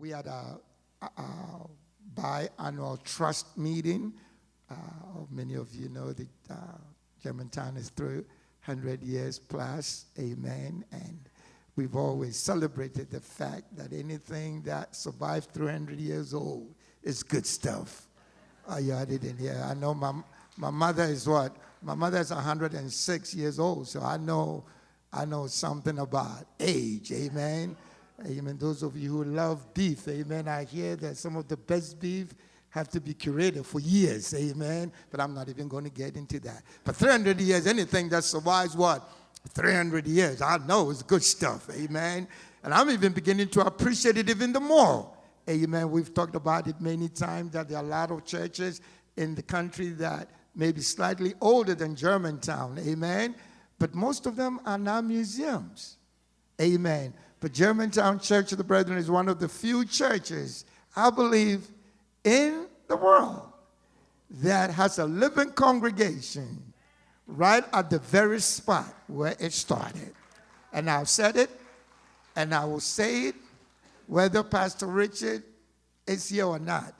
we had a biannual trust meeting. Many of you know that Germantown is 300 years plus, amen, and we've always celebrated the fact that anything that survived 300 years old is good stuff. You had it in here. I know my mother is what? My mother is 106 years old, so I know something about age, amen. Amen. Those of you who love beef, amen, I hear that some of the best beef have to be curated for years, amen, but I'm not even going to get into that. But 300 years, anything that survives what? 300 years, I know it's good stuff, amen. And I'm even beginning to appreciate it even the more, amen. We've talked about it many times that there are a lot of churches in the country that may be slightly older than Germantown, amen, but most of them are now museums, amen. But Germantown Church of the Brethren is one of the few churches, I believe, in the world that has a living congregation right at the very spot where it started. And I've said it, and I will say it, whether Pastor Richard is here or not,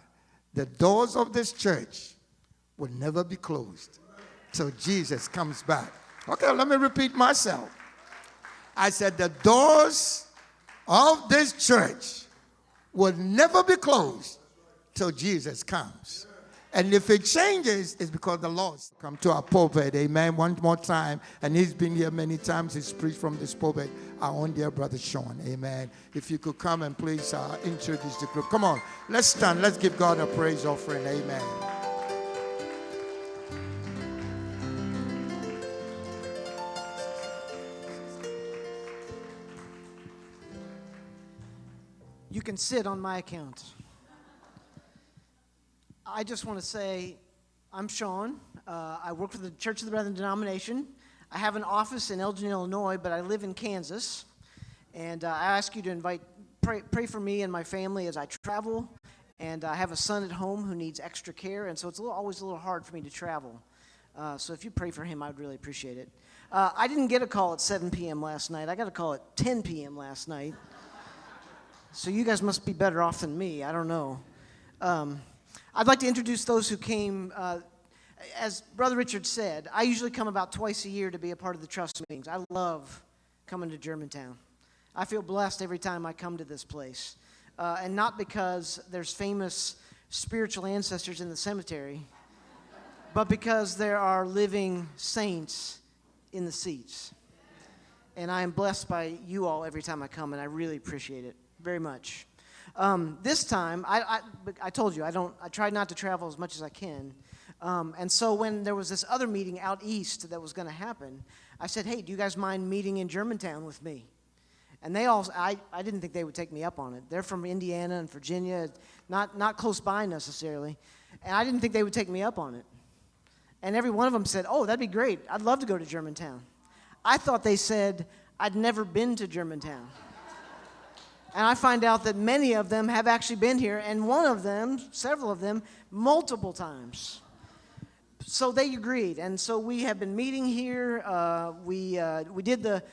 the doors of this church will never be closed till Jesus comes back. Okay, let me repeat myself. I said the doors of this church will never be closed till Jesus comes. And if it changes, it's because the Lord's come to our pulpit. Amen. One more time. And he's been here many times. He's preached from this pulpit. Our own dear brother Sean. Amen. If you could come and please introduce the group. Come on. Let's stand. Let's give God a praise offering. Amen. You can sit on my account. I just want to say, I'm Sean. I work for the Church of the Brethren denomination. I have an office in Elgin, Illinois, but I live in Kansas. And I ask you to pray for me and my family as I travel. And I have a son at home who needs extra care, and so it's always a little hard for me to travel. So if you pray for him, I would really appreciate it. I didn't get a call at 7 p.m. last night. I got a call at 10 p.m. last night. So you guys must be better off than me. I don't know. I'd like to introduce those who came. As Brother Richard said, I usually come about twice a year to be a part of the trust meetings. I love coming to Germantown. I feel blessed every time I come to this place. And not because there's famous spiritual ancestors in the cemetery, but because there are living saints in the seats. And I am blessed by you all every time I come, and I really appreciate it very much. This time, I told you, I tried not to travel as much as I can. And so when there was this other meeting out east that was going to happen, I said, hey, do you guys mind meeting in Germantown with me? And they all, I didn't think they would take me up on it. They're from Indiana and Virginia, not close by necessarily. And I didn't think they would take me up on it. And every one of them said, oh, that'd be great. I'd love to go to Germantown. I thought they said, I'd never been to Germantown. And I find out that many of them have actually been here, and one of them, several of them, multiple times. So they agreed, and so we have been meeting here. We did the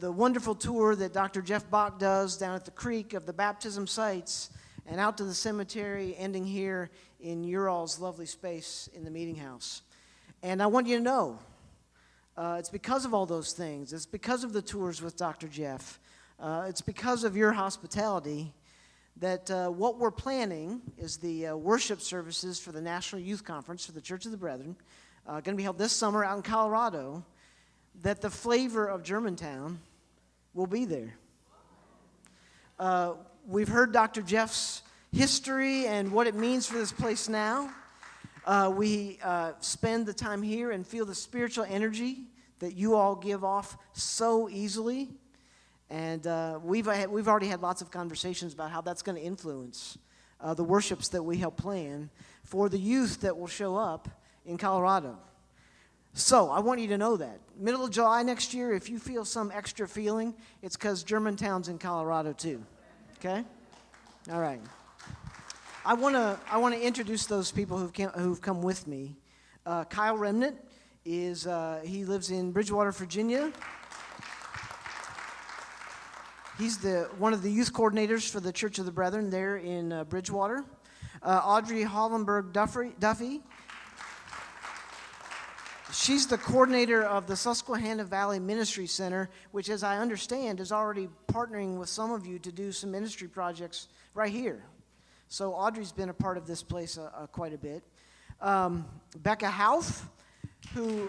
wonderful tour that Dr. Jeff Bach does down at the creek of the baptism sites and out to the cemetery, ending here in your all's lovely space in the meeting house. And I want you to know, it's because of all those things. It's because of the tours with Dr. Jeff. It's because of your hospitality that what we're planning is the worship services for the National Youth Conference for the Church of the Brethren, going to be held this summer out in Colorado, that the flavor of Germantown will be there. We've heard Dr. Jeff's history and what it means for this place now. We spend the time here and feel the spiritual energy that you all give off so easily. And we've already had lots of conversations about how that's going to influence the worships that we help plan for the youth that will show up in Colorado. So I want you to know that. Middle of July next year, if you feel some extra feeling, it's because Germantown's in Colorado too. Okay? All right. I want to introduce those people who've come with me. Kyle Remnant he lives in Bridgewater, Virginia. He's one of the youth coordinators for the Church of the Brethren there in Bridgewater. Audrey Hollenberg Duffy. She's the coordinator of the Susquehanna Valley Ministry Center, which, as I understand, is already partnering with some of you to do some ministry projects right here. So Audrey's been a part of this place quite a bit. Becca Houff, who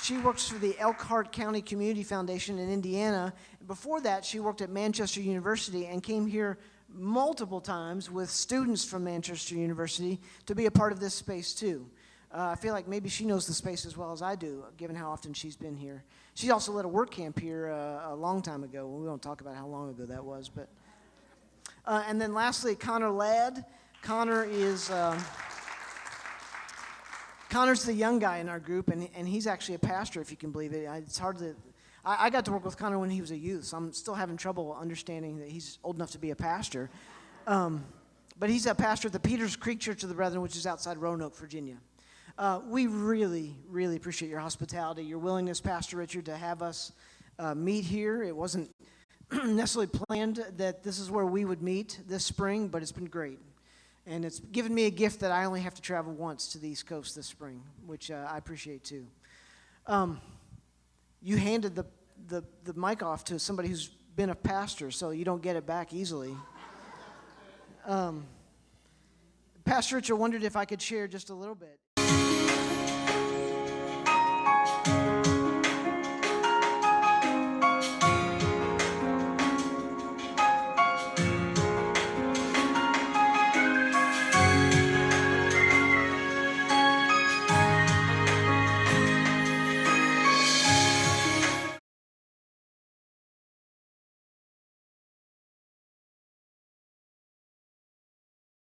she works for the Elkhart County Community Foundation in Indiana. Before that, she worked at Manchester University and came here multiple times with students from Manchester University to be a part of this space too. I feel like maybe she knows the space as well as I do, given how often she's been here. She also led a work camp here a long time ago. We won't talk about how long ago that was. But and then lastly, Connor Ladd. Connor's the young guy in our group, and he's actually a pastor, if you can believe it. It's hard to... I got to work with Connor when he was a youth, so I'm still having trouble understanding that he's old enough to be a pastor. But he's a pastor at the Peters Creek Church of the Brethren, which is outside Roanoke, Virginia. We really, really appreciate your hospitality, your willingness, Pastor Richard, to have us meet here. It wasn't necessarily planned that this is where we would meet this spring, but it's been great. And it's given me a gift that I only have to travel once to the East Coast this spring, which I appreciate too. You handed the mic off to somebody who's been a pastor, so you don't get it back easily. Pastor Richard wondered if I could share just a little bit.